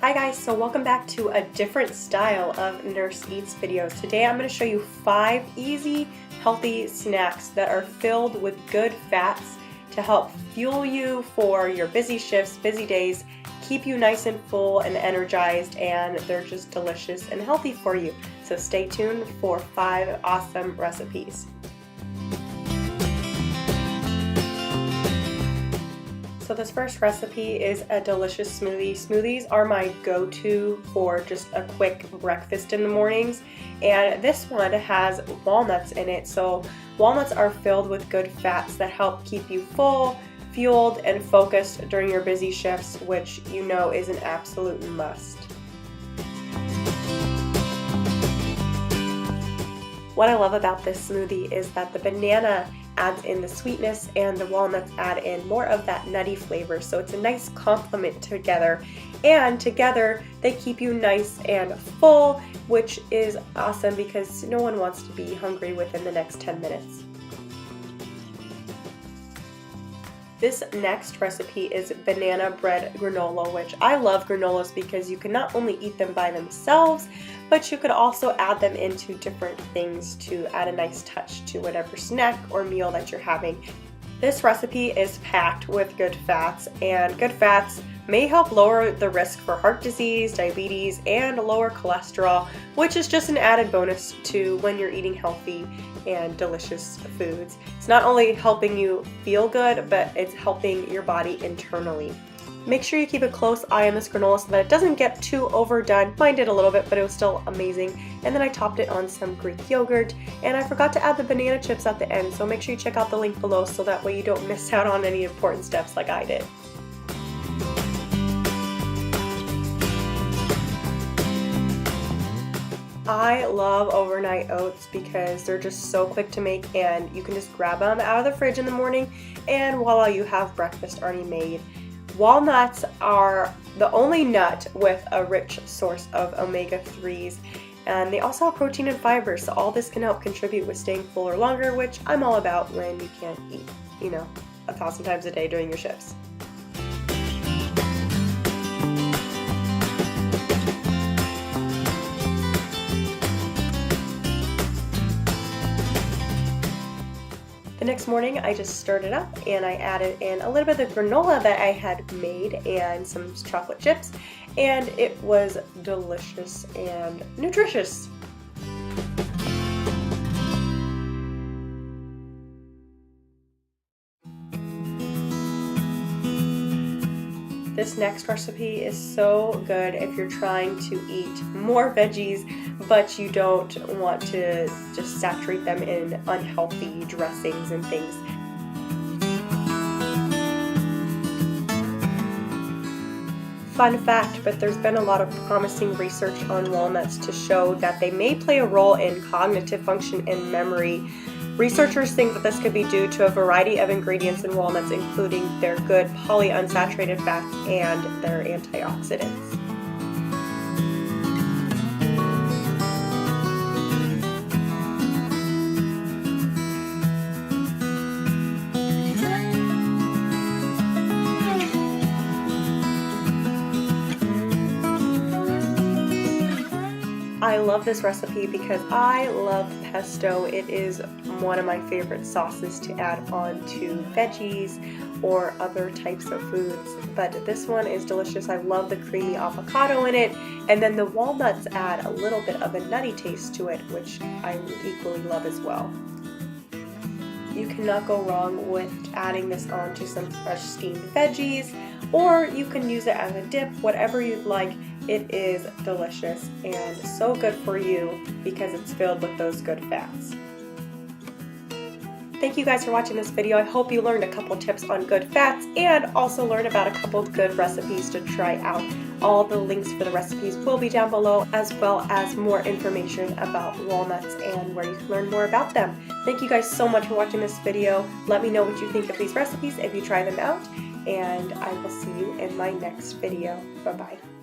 Hi guys, so welcome back to a different style of Nurse Eats videos. Today I'm going to show you 5 easy, healthy snacks that are filled with good fats to help fuel you for your busy shifts, busy days, keep you nice and full and energized, and they're just delicious and healthy for you. So stay tuned for 5 awesome recipes. So this first recipe is a delicious smoothie. Smoothies are my go-to for just a quick breakfast in the mornings, and this one has walnuts in it. So walnuts are filled with good fats that help keep you full, fueled, and focused during your busy shifts, which you know is an absolute must. What I love about this smoothie is that the banana adds in the sweetness and the walnuts add in more of that nutty flavor, so it's a nice complement together, and together they keep you nice and full, which is awesome because no one wants to be hungry within the next 10 minutes. This next recipe is banana bread granola, which I love granolas because you can not only eat them by themselves, but you could also add them into different things to add a nice touch to whatever snack or meal that you're having. This recipe is packed with good fats, and good fats may help lower the risk for heart disease, diabetes, and lower cholesterol, which is just an added bonus to when you're eating healthy and delicious foods. It's not only helping you feel good, but it's helping your body internally. Make sure you keep a close eye on this granola so that it doesn't get too overdone. Mine did a little bit, but it was still amazing. And then I topped it on some Greek yogurt, and I forgot to add the banana chips at the end, so make sure you check out the link below so that way you don't miss out on any important steps like I did. I love overnight oats because they're just so quick to make, and you can just grab them out of the fridge in the morning and voila, you have breakfast already made. Walnuts are the only nut with a rich source of omega-3s, and they also have protein and fiber, so all this can help contribute with staying fuller longer, which I'm all about when you can't eat, 1,000 times a day during your shifts. The next morning I just stirred it up and I added in a little bit of the granola that I had made and some chocolate chips, and it was delicious and nutritious. This next recipe is so good if you're trying to eat more veggies, but you don't want to just saturate them in unhealthy dressings and things. Fun fact, but there's been a lot of promising research on walnuts to show that they may play a role in cognitive function and memory. Researchers think that this could be due to a variety of ingredients in walnuts, including their good polyunsaturated fats and their antioxidants. I love this recipe because I love pesto. It is one of my favorite sauces to add on to veggies or other types of foods, but this one is delicious. I love the creamy avocado in it, and then the walnuts add a little bit of a nutty taste to it, which I equally love as well. You cannot go wrong with adding this on to some fresh steamed veggies, or you can use it as a dip, whatever you'd like. It is delicious and so good for you because it's filled with those good fats. Thank you guys for watching this video. I hope you learned a couple tips on good fats and also learned about a couple good recipes to try out. All the links for the recipes will be down below, as well as more information about walnuts and where you can learn more about them. Thank you guys so much for watching this video. Let me know what you think of these recipes if you try them out, and I will see you in my next video. Bye-bye.